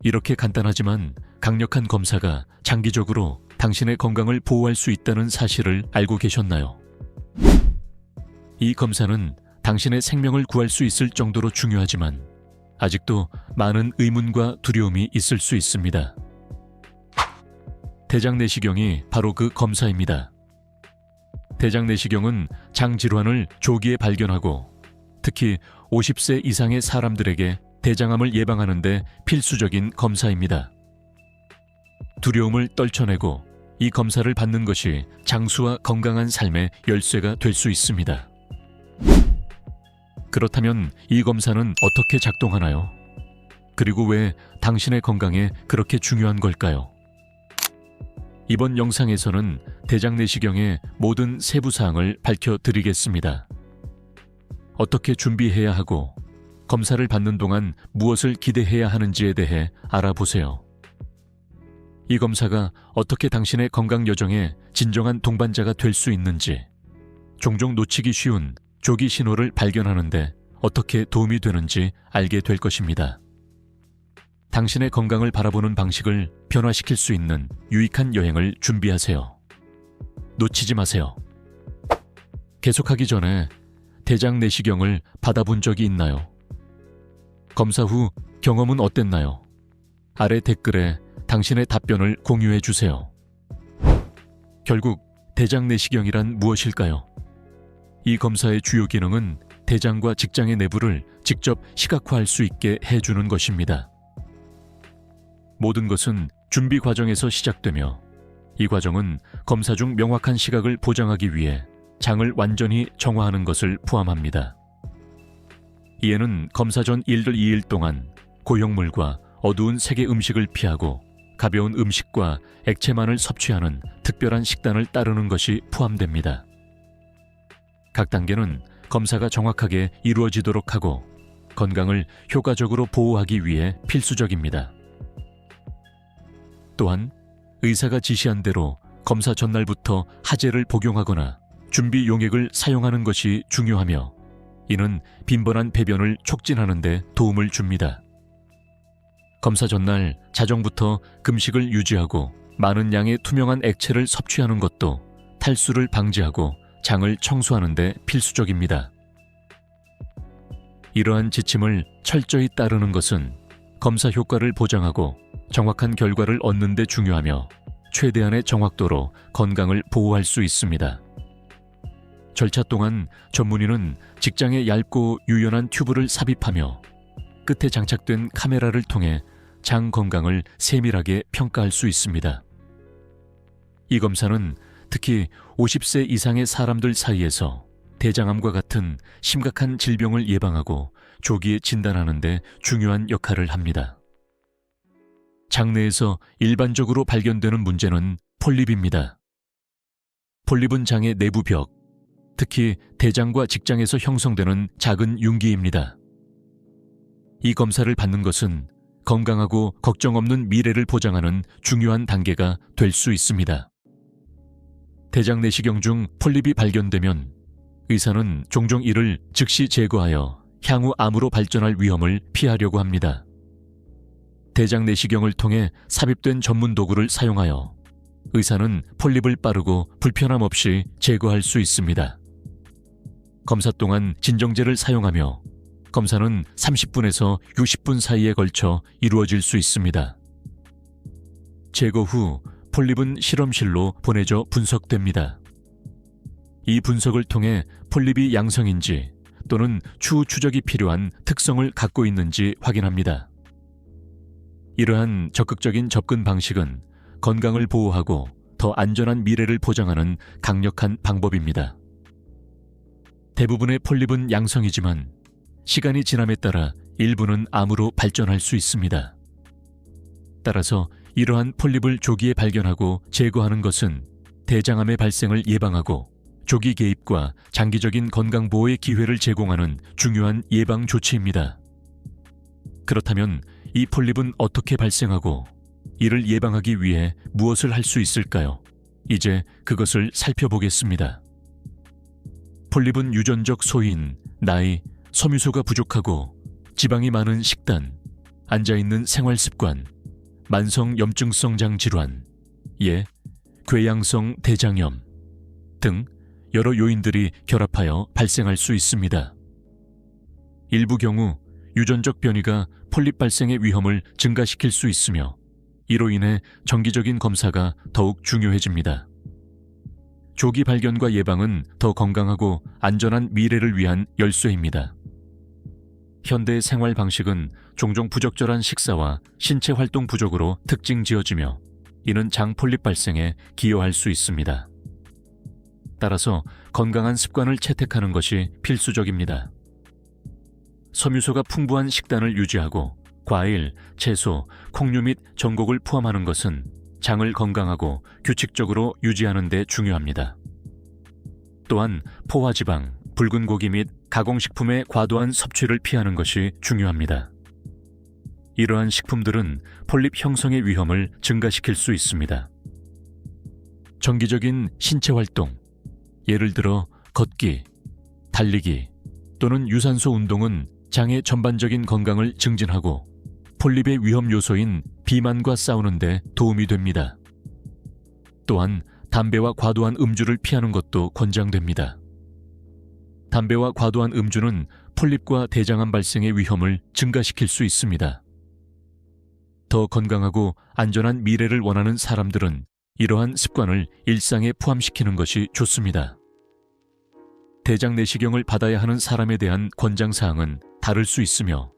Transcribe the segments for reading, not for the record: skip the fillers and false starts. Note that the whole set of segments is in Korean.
이렇게 간단하지만 강력한 검사가 장기적으로 당신의 건강을 보호할 수 있다는 사실을 알고 계셨나요? 이 검사는 당신의 생명을 구할 수 있을 정도로 중요하지만 아직도 많은 의문과 두려움이 있을 수 있습니다. 대장내시경이 바로 그 검사입니다. 대장내시경은 장질환을 조기에 발견하고 특히 50세 이상의 사람들에게 대장암을 예방하는 데 필수적인 검사입니다. 두려움을 떨쳐내고 이 검사를 받는 것이 장수와 건강한 삶의 열쇠가 될 수 있습니다. 그렇다면 이 검사는 어떻게 작동하나요? 그리고 왜 당신의 건강에 그렇게 중요한 걸까요? 이번 영상에서는 대장내시경의 모든 세부사항을 밝혀드리겠습니다. 어떻게 준비해야 하고 검사를 받는 동안 무엇을 기대해야 하는지에 대해 알아보세요. 이 검사가 어떻게 당신의 건강 여정에 진정한 동반자가 될 수 있는지, 종종 놓치기 쉬운 조기 신호를 발견하는 데 어떻게 도움이 되는지 알게 될 것입니다. 당신의 건강을 바라보는 방식을 변화시킬 수 있는 유익한 여행을 준비하세요. 놓치지 마세요. 계속하기 전에 대장내시경을 받아본 적이 있나요? 검사 후 경험은 어땠나요? 아래 댓글에 당신의 답변을 공유해 주세요. 결국 대장내시경이란 무엇일까요? 이 검사의 주요 기능은 대장과 직장의 내부를 직접 시각화할 수 있게 해주는 것입니다. 모든 것은 준비 과정에서 시작되며 이 과정은 검사 중 명확한 시각을 보장하기 위해 장을 완전히 정화하는 것을 포함합니다. 이에는 검사 전 1일 2일 동안 고형물과 어두운 색의 음식을 피하고 가벼운 음식과 액체만을 섭취하는 특별한 식단을 따르는 것이 포함됩니다. 각 단계는 검사가 정확하게 이루어지도록 하고 건강을 효과적으로 보호하기 위해 필수적입니다. 또한 의사가 지시한 대로 검사 전날부터 하제를 복용하거나 준비 용액을 사용하는 것이 중요하며 이는 빈번한 배변을 촉진하는 데 도움을 줍니다. 검사 전날 자정부터 금식을 유지하고 많은 양의 투명한 액체를 섭취하는 것도 탈수를 방지하고 장을 청소하는 데 필수적입니다. 이러한 지침을 철저히 따르는 것은 검사 효과를 보장하고 정확한 결과를 얻는 데 중요하며 최대한의 정확도로 건강을 보호할 수 있습니다. 절차 동안 전문의는 직장에 얇고 유연한 튜브를 삽입하며 끝에 장착된 카메라를 통해 장 건강을 세밀하게 평가할 수 있습니다. 이 검사는 특히 50세 이상의 사람들 사이에서 대장암과 같은 심각한 질병을 예방하고 조기에 진단하는 데 중요한 역할을 합니다. 장내에서 일반적으로 발견되는 문제는 폴립입니다. 폴립은 장의 내부 벽, 특히 대장과 직장에서 형성되는 작은 융기입니다. 이 검사를 받는 것은 건강하고 걱정 없는 미래를 보장하는 중요한 단계가 될 수 있습니다. 대장내시경 중 폴립이 발견되면 의사는 종종 이를 즉시 제거하여 향후 암으로 발전할 위험을 피하려고 합니다. 대장내시경을 통해 삽입된 전문 도구를 사용하여 의사는 폴립을 빠르고 불편함 없이 제거할 수 있습니다. 검사 동안 진정제를 사용하며 검사는 30분에서 60분 사이에 걸쳐 이루어질 수 있습니다. 제거 후 폴립은 실험실로 보내져 분석됩니다. 이 분석을 통해 폴립이 양성인지 또는 추후 추적이 필요한 특성을 갖고 있는지 확인합니다. 이러한 적극적인 접근 방식은 건강을 보호하고 더 안전한 미래를 보장하는 강력한 방법입니다. 대부분의 폴립은 양성이지만 시간이 지남에 따라 일부는 암으로 발전할 수 있습니다. 따라서 이러한 폴립을 조기에 발견하고 제거하는 것은 대장암의 발생을 예방하고 조기 개입과 장기적인 건강 보호의 기회를 제공하는 중요한 예방 조치입니다. 그렇다면 이 폴립은 어떻게 발생하고 이를 예방하기 위해 무엇을 할 수 있을까요? 이제 그것을 살펴보겠습니다. 폴립은 유전적 소인, 나이, 섬유소가 부족하고 지방이 많은 식단, 앉아있는 생활습관, 만성 염증성 장 질환, 궤양성 대장염 등 여러 요인들이 결합하여 발생할 수 있습니다. 일부 경우 유전적 변이가 폴립 발생의 위험을 증가시킬 수 있으며 이로 인해 정기적인 검사가 더욱 중요해집니다. 조기 발견과 예방은 더 건강하고 안전한 미래를 위한 열쇠입니다. 현대 생활 방식은 종종 부적절한 식사와 신체 활동 부족으로 특징 지어지며 이는 장 폴립 발생에 기여할 수 있습니다. 따라서 건강한 습관을 채택하는 것이 필수적입니다. 섬유소가 풍부한 식단을 유지하고 과일, 채소, 콩류 및 전곡을 포함하는 것은 장을 건강하고 규칙적으로 유지하는 데 중요합니다. 또한 포화지방, 붉은 고기 및 가공식품의 과도한 섭취를 피하는 것이 중요합니다. 이러한 식품들은 폴립 형성의 위험을 증가시킬 수 있습니다. 정기적인 신체 활동, 예를 들어 걷기, 달리기 또는 유산소 운동은 장의 전반적인 건강을 증진하고 폴립의 위험 요소인 비만과 싸우는 데 도움이 됩니다. 또한 담배와 과도한 음주를 피하는 것도 권장됩니다. 담배와 과도한 음주는 폴립과 대장암 발생의 위험을 증가시킬 수 있습니다. 더 건강하고 안전한 미래를 원하는 사람들은 이러한 습관을 일상에 포함시키는 것이 좋습니다. 대장 내시경을 받아야 하는 사람에 대한 권장사항은 다를 수 있으며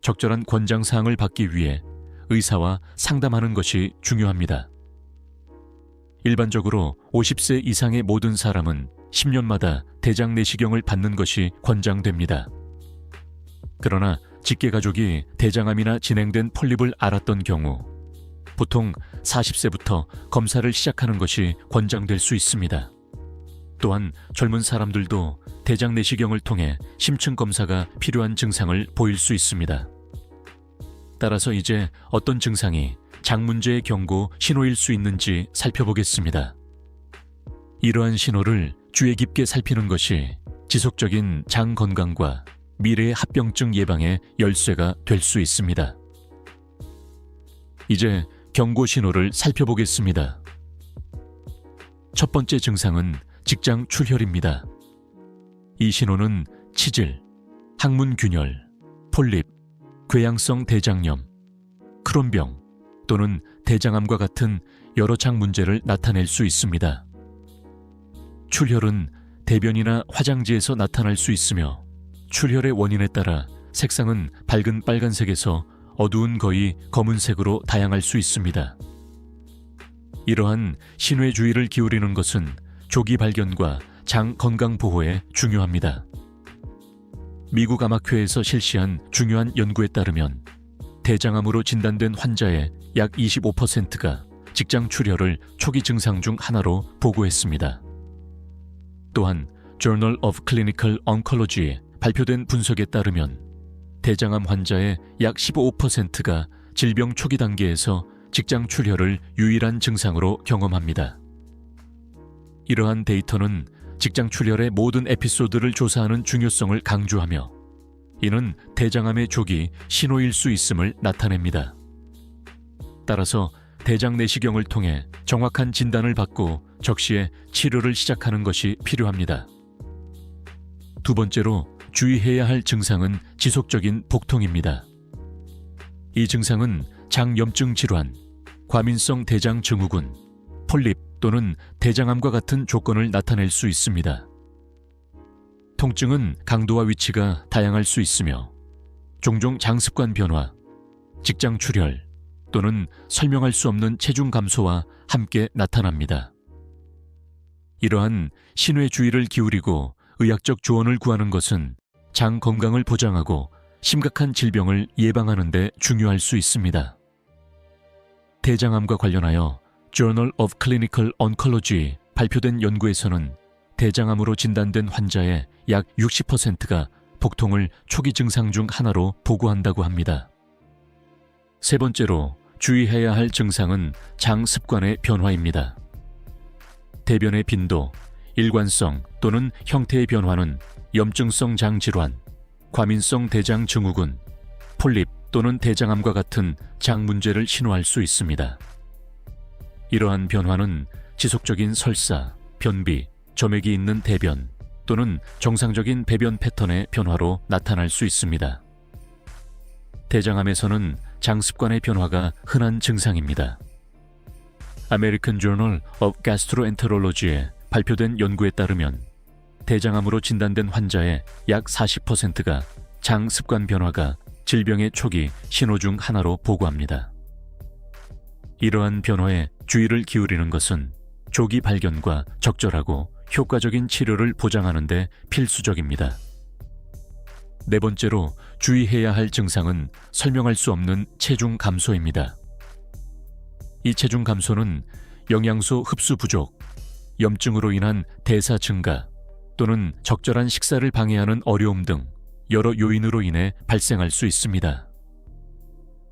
적절한 권장사항을 받기 위해 의사와 상담하는 것이 중요합니다. 일반적으로 50세 이상의 모든 사람은 10년마다 대장 내시경을 받는 것이 권장됩니다. 그러나 직계가족이 대장암이나 진행된 폴립을 알았던 경우 보통 40세부터 검사를 시작하는 것이 권장될 수 있습니다. 또한 젊은 사람들도 대장 내시경을 통해 심층 검사가 필요한 증상을 보일 수 있습니다. 따라서 이제 어떤 증상이 장 문제의 경고 신호일 수 있는지 살펴보겠습니다. 이러한 신호를 주의 깊게 살피는 것이 지속적인 장 건강과 미래의 합병증 예방의 열쇠가 될 수 있습니다. 이제 경고 신호를 살펴보겠습니다. 첫 번째 증상은 직장 출혈입니다. 이 신호는 치질, 항문 균열, 폴립, 궤양성 대장염, 크론병 또는 대장암과 같은 여러 장 문제를 나타낼 수 있습니다. 출혈은 대변이나 화장지에서 나타날 수 있으며 출혈의 원인에 따라 색상은 밝은 빨간색에서 어두운 거의 검은색으로 다양할 수 있습니다. 이러한 신호에 주의를 기울이는 것은 조기 발견과 장 건강 보호에 중요합니다. 미국 암학회에서 실시한 중요한 연구에 따르면 대장암으로 진단된 환자의 약 25%가 직장 출혈을 초기 증상 중 하나로 보고했습니다. 또한 Journal of Clinical Oncology에 발표된 분석에 따르면 대장암 환자의 약 15%가 질병 초기 단계에서 직장 출혈을 유일한 증상으로 경험합니다. 이러한 데이터는 직장 출혈의 모든 에피소드를 조사하는 중요성을 강조하며 이는 대장암의 조기 신호일 수 있음을 나타냅니다. 따라서 대장 내시경을 통해 정확한 진단을 받고 적시에 치료를 시작하는 것이 필요합니다. 두 번째로 주의해야 할 증상은 지속적인 복통입니다. 이 증상은 장염증 질환, 과민성 대장 증후군, 폴립 또는 대장암과 같은 조건을 나타낼 수 있습니다. 통증은 강도와 위치가 다양할 수 있으며 종종 장습관 변화, 직장 출혈 또는 설명할 수 없는 체중 감소와 함께 나타납니다. 이러한 신호에 주의를 기울이고 의학적 조언을 구하는 것은 장 건강을 보장하고 심각한 질병을 예방하는 데 중요할 수 있습니다. 대장암과 관련하여 Journal of Clinical Oncology 발표된 연구에서는 대장암으로 진단된 환자의 약 60%가 복통을 초기 증상 중 하나로 보고한다고 합니다. 세 번째로 주의해야 할 증상은 장 습관의 변화입니다. 대변의 빈도, 일관성 또는 형태의 변화는 염증성 장 질환, 과민성 대장 증후군, 폴립 또는 대장암과 같은 장 문제를 신호할 수 있습니다. 이러한 변화는 지속적인 설사, 변비, 점액이 있는 대변 또는 정상적인 배변 패턴의 변화로 나타날 수 있습니다. 대장암에서는 장습관의 변화가 흔한 증상입니다. American Journal of Gastroenterology에 발표된 연구에 따르면 대장암으로 진단된 환자의 약 40%가 장습관 변화가 질병의 초기 신호 중 하나로 보고합니다. 이러한 변화에 주의를 기울이는 것은 조기 발견과 적절하고 효과적인 치료를 보장하는 데 필수적입니다. 네 번째로 주의해야 할 증상은 설명할 수 없는 체중 감소입니다. 이 체중 감소는 영양소 흡수 부족, 염증으로 인한 대사 증가 또는 적절한 식사를 방해하는 어려움 등 여러 요인으로 인해 발생할 수 있습니다.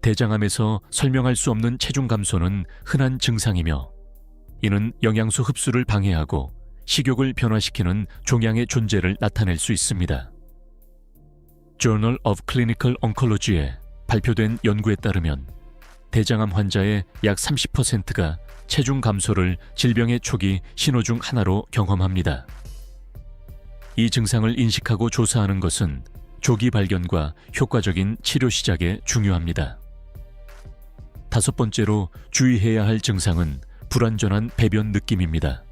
대장암에서 설명할 수 없는 체중 감소는 흔한 증상이며 이는 영양소 흡수를 방해하고 식욕을 변화시키는 종양의 존재를 나타낼 수 있습니다. Journal of Clinical Oncology에 발표된 연구에 따르면 대장암 환자의 약 30%가 체중 감소를 질병의 초기 신호 중 하나로 경험합니다. 이 증상을 인식하고 조사하는 것은 조기 발견과 효과적인 치료 시작에 중요합니다. 다섯 번째로 주의해야 할 증상은 불완전한 배변 느낌입니다.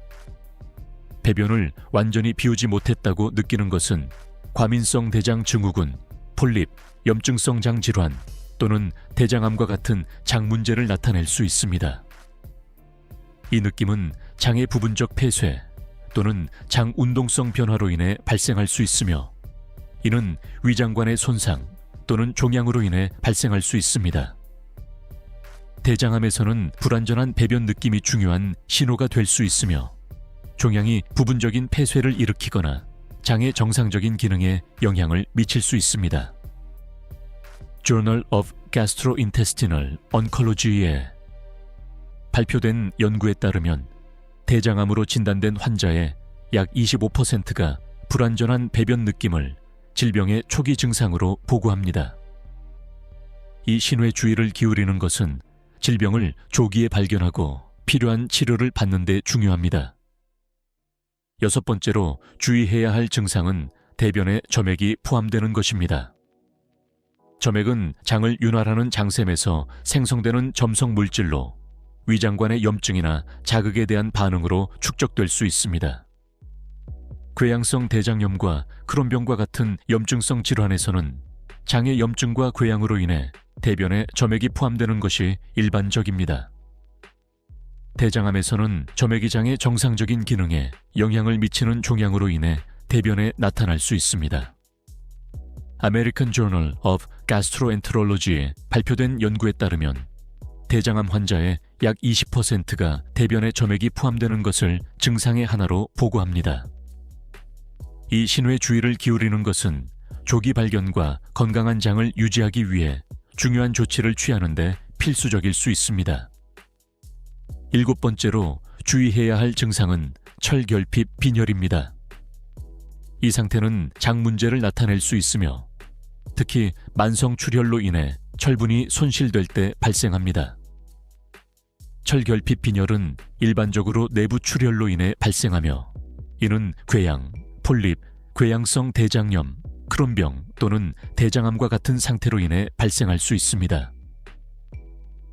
배변을 완전히 비우지 못했다고 느끼는 것은 과민성 대장 증후군, 폴립, 염증성 장 질환 또는 대장암과 같은 장 문제를 나타낼 수 있습니다. 이 느낌은 장의 부분적 폐쇄 또는 장 운동성 변화로 인해 발생할 수 있으며 이는 위장관의 손상 또는 종양으로 인해 발생할 수 있습니다. 대장암에서는 불완전한 배변 느낌이 중요한 신호가 될 수 있으며 종양이 부분적인 폐쇄를 일으키거나 장의 정상적인 기능에 영향을 미칠 수 있습니다. Journal of Gastrointestinal Oncology에 발표된 연구에 따르면 대장암으로 진단된 환자의 약 25%가 불완전한 배변 느낌을 질병의 초기 증상으로 보고합니다. 이 신호에 주의를 기울이는 것은 질병을 조기에 발견하고 필요한 치료를 받는 데 중요합니다. 여섯 번째로 주의해야 할 증상은 대변에 점액이 포함되는 것입니다. 점액은 장을 윤활하는 장샘에서 생성되는 점성 물질로 위장관의 염증이나 자극에 대한 반응으로 축적될 수 있습니다. 궤양성 대장염과 크론병과 같은 염증성 질환에서는 장의 염증과 궤양으로 인해 대변에 점액이 포함되는 것이 일반적입니다. 대장암에서는 점액이 장의 정상적인 기능에 영향을 미치는 종양으로 인해 대변에 나타날 수 있습니다. American Journal of Gastroenterology에 발표된 연구에 따르면 대장암 환자의 약 20%가 대변에 점액이 포함되는 것을 증상의 하나로 보고합니다. 이 신호에 주의를 기울이는 것은 조기 발견과 건강한 장을 유지하기 위해 중요한 조치를 취하는 데 필수적일 수 있습니다. 일곱 번째로 주의해야 할 증상은 철결핍 빈혈입니다. 이 상태는 장 문제를 나타낼 수 있으며 특히 만성 출혈로 인해 철분이 손실될 때 발생합니다. 철결핍 빈혈은 일반적으로 내부 출혈로 인해 발생하며 이는 궤양, 폴립, 궤양성 대장염, 크론병 또는 대장암과 같은 상태로 인해 발생할 수 있습니다.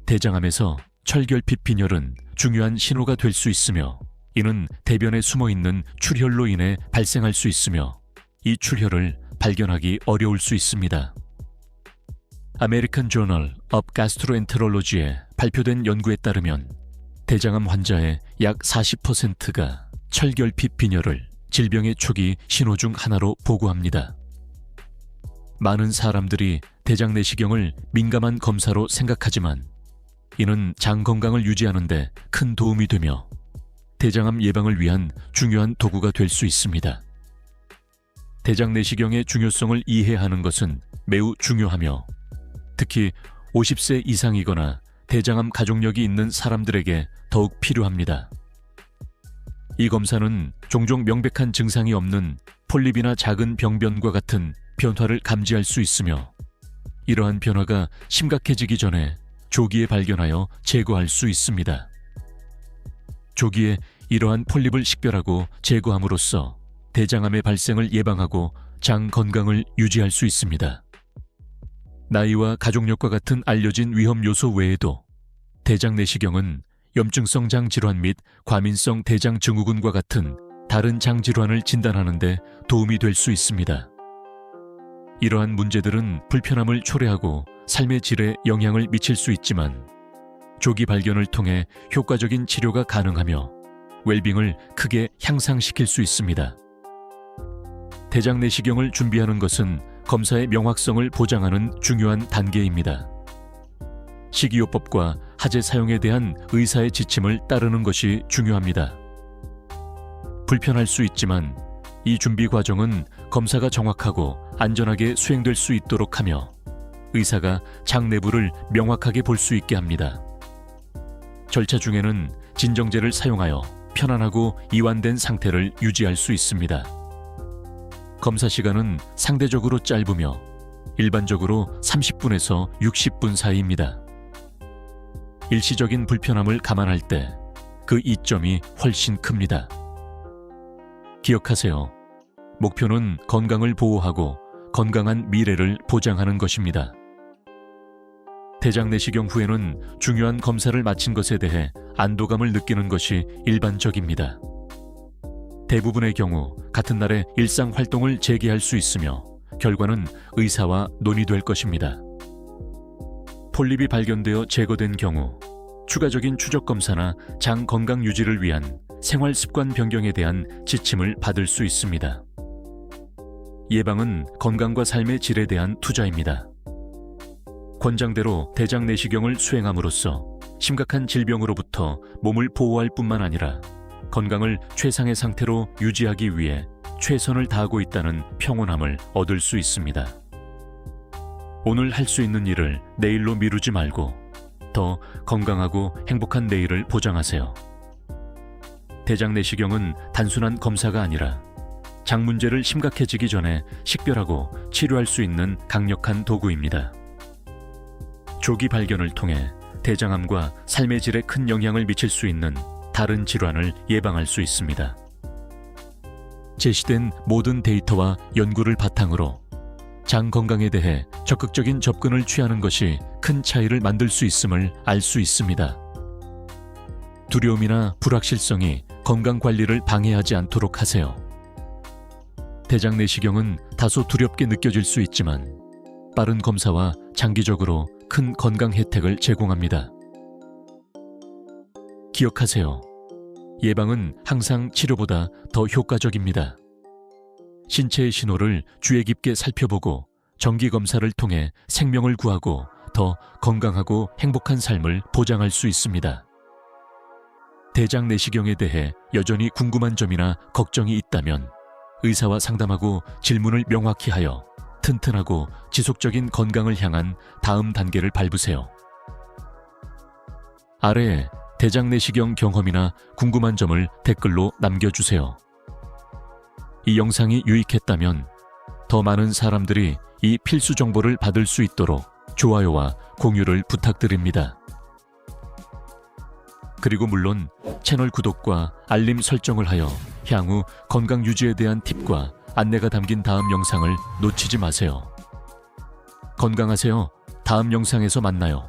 대장암에서 철결핍 빈혈은 중요한 신호가 될 수 있으며 이는 대변에 숨어있는 출혈로 인해 발생할 수 있으며 이 출혈을 발견하기 어려울 수 있습니다. American Journal of Gastroenterology에 발표된 연구에 따르면 대장암 환자의 약 40%가 철결핍 빈혈을 질병의 초기 신호 중 하나로 보고합니다. 많은 사람들이 대장 내시경을 민감한 검사로 생각하지만 이는 장 건강을 유지하는 데 큰 도움이 되며 대장암 예방을 위한 중요한 도구가 될 수 있습니다. 대장 내시경의 중요성을 이해하는 것은 매우 중요하며 특히 50세 이상이거나 대장암 가족력이 있는 사람들에게 더욱 필요합니다. 이 검사는 종종 명백한 증상이 없는 폴립이나 작은 병변과 같은 변화를 감지할 수 있으며 이러한 변화가 심각해지기 전에 조기에 발견하여 제거할 수 있습니다. 조기에 이러한 폴립을 식별하고 제거함으로써 대장암의 발생을 예방하고 장 건강을 유지할 수 있습니다. 나이와 가족력과 같은 알려진 위험 요소 외에도 대장 내시경은 염증성 장 질환 및 과민성 대장 증후군과 같은 다른 장 질환을 진단하는 데 도움이 될 수 있습니다. 이러한 문제들은 불편함을 초래하고 삶의 질에 영향을 미칠 수 있지만 조기 발견을 통해 효과적인 치료가 가능하며 웰빙을 크게 향상시킬 수 있습니다. 대장 내시경을 준비하는 것은 검사의 명확성을 보장하는 중요한 단계입니다. 식이요법과 하제 사용에 대한 의사의 지침을 따르는 것이 중요합니다. 불편할 수 있지만 이 준비 과정은 검사가 정확하고 안전하게 수행될 수 있도록 하며 의사가 장 내부를 명확하게 볼 수 있게 합니다. 절차 중에는 진정제를 사용하여 편안하고 이완된 상태를 유지할 수 있습니다. 검사 시간은 상대적으로 짧으며 일반적으로 30분에서 60분 사이입니다. 일시적인 불편함을 감안할 때 그 이점이 훨씬 큽니다. 기억하세요. 목표는 건강을 보호하고 건강한 미래를 보장하는 것입니다. 대장 내시경 후에는 중요한 검사를 마친 것에 대해 안도감을 느끼는 것이 일반적입니다. 대부분의 경우 같은 날에 일상 활동을 재개할 수 있으며 결과는 의사와 논의될 것입니다. 폴립이 발견되어 제거된 경우 추가적인 추적 검사나 장 건강 유지를 위한 생활 습관 변경에 대한 지침을 받을 수 있습니다. 예방은 건강과 삶의 질에 대한 투자입니다. 권장대로 대장 내시경을 수행함으로써 심각한 질병으로부터 몸을 보호할 뿐만 아니라 건강을 최상의 상태로 유지하기 위해 최선을 다하고 있다는 평온함을 얻을 수 있습니다. 오늘 할 수 있는 일을 내일로 미루지 말고 더 건강하고 행복한 내일을 보장하세요. 대장 내시경은 단순한 검사가 아니라 장 문제를 심각해지기 전에 식별하고 치료할 수 있는 강력한 도구입니다. 조기 발견을 통해 대장암과 삶의 질에 큰 영향을 미칠 수 있는 다른 질환을 예방할 수 있습니다. 제시된 모든 데이터와 연구를 바탕으로 장 건강에 대해 적극적인 접근을 취하는 것이 큰 차이를 만들 수 있음을 알 수 있습니다. 두려움이나 불확실성이 건강 관리를 방해하지 않도록 하세요. 대장 내시경은 다소 두렵게 느껴질 수 있지만 빠른 검사와 장기적으로 큰 건강 혜택을 제공합니다. 기억하세요. 예방은 항상 치료보다 더 효과적입니다. 신체의 신호를 주의 깊게 살펴보고 정기 검사를 통해 생명을 구하고 더 건강하고 행복한 삶을 보장할 수 있습니다. 대장 내시경에 대해 여전히 궁금한 점이나 걱정이 있다면 의사와 상담하고 질문을 명확히 하여 튼튼하고 지속적인 건강을 향한 다음 단계를 밟으세요. 아래에 대장 내시경 경험이나 궁금한 점을 댓글로 남겨주세요. 이 영상이 유익했다면 더 많은 사람들이 이 필수 정보를 받을 수 있도록 좋아요와 공유를 부탁드립니다. 그리고 물론 채널 구독과 알림 설정을 하여 향후 건강 유지에 대한 팁과 안내가 담긴 다음 영상을 놓치지 마세요. 건강하세요. 다음 영상에서 만나요.